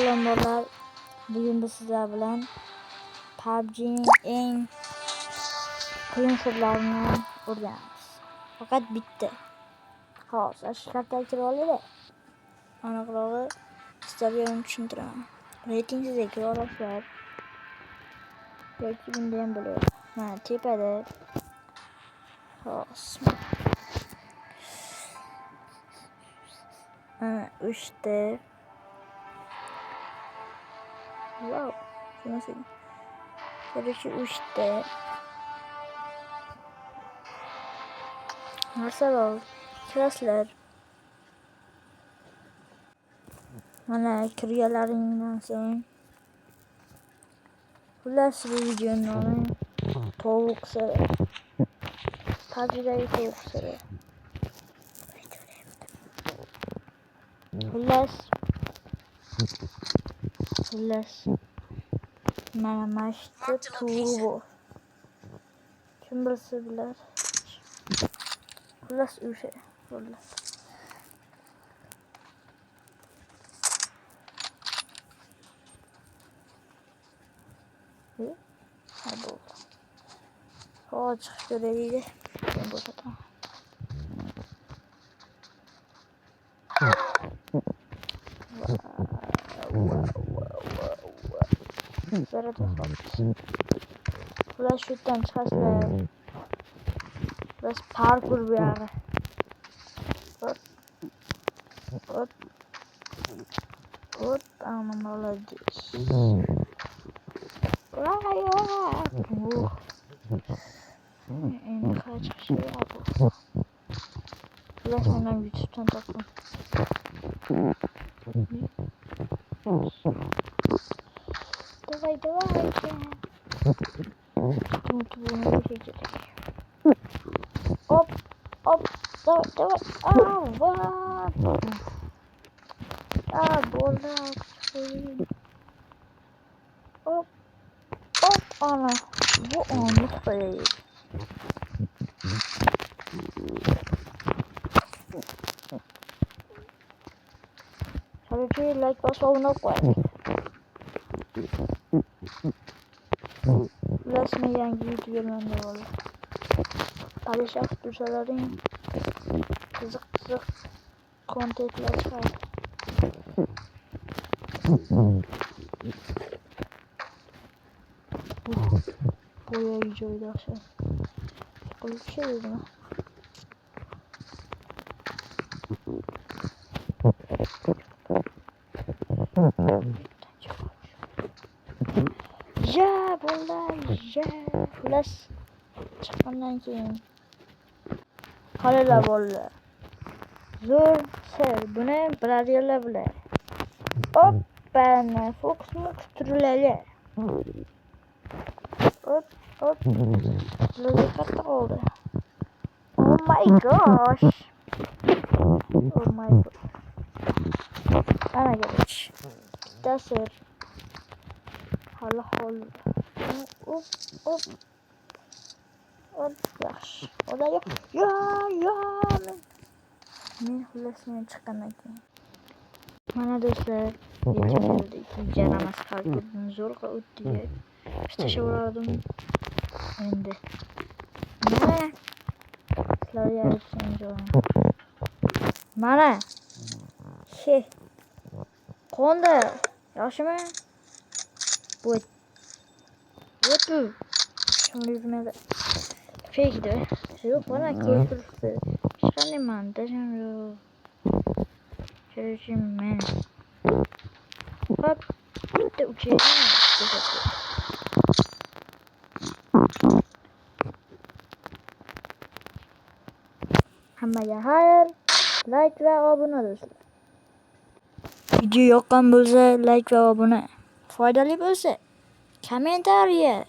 Salom bolalar. Bugun biz sizlar bilan PUBG'ning eng qiyin sirlarini o'rganamiz. Faqat bitta. Hozir shkartga kirib olaylik. Aniqrog'i sizlarga tushuntiraman. Reyting sizga ko'rasizlar. Yoki bunda ham bo'ladi. Mana tepada. Hozir. Mana 3 ta. Wow, şurası. Karışı 3'te. Nasıl oldu? Kiraslar. Mana kirgalaringdan so'ng. Xullas bu videoni nomi tovuq siri. PUBG'dagi tovuq siri. Xullas. Mana mashta turbo. Kim bilsa bilar. Xullas o'sha. Xullas. Ha bo'ldi. Hozir chiqib ko'raylik. Men bo'sataman. Zarada Xullas şutdan chiqasizlar. Biz parkur bu yoqda. Hop, ama молодец. Endi kaçak şey yapalım. Xullas mendan YouTube'dan topdim. Давай. Bunu çekecek. Hop. Давай. Bola. Hop. Ana. Bu anlık böyle. Sadece like basmayı unutmayın. Resmi yangi video görmende oldu. Paylaşak dursaların kızık kontentler çıkar. Boya videoydu akşam. Öyle bir şey dedim ha. Ya bunlar ya. Xullas chiqqandan keyin qolalar bolalar. Zo'r sir. Buni bilaringlar bilar. Hoppana, fokus turiladi. Hop. Bularga katta oldu. Oh my gosh. Ana gelmiş. Bitta sir. Hali. Hop. Yaxshi. Olar yo'q. Ya. Men xullas men chiqqandan keyin. Mana do'stlar, yetib ikkinchi jaramas qalbimni zo'rg'a o'tdi. Tashlavordim. Endi. Mana. Sizlarga aytishim joyim. Mana. Qo'nda. Yaxshimi? Bu. Şimdi yüzüme fake de. Yok bana keyifli. Şöyle montajım yok. Şöyle ben. Hop. Bitti uçayım. Hammaga xayr. Like ve abone olursunuz. Video yoqqan bo'lsa like ve abone. Foydali bo'lsa kommentariya.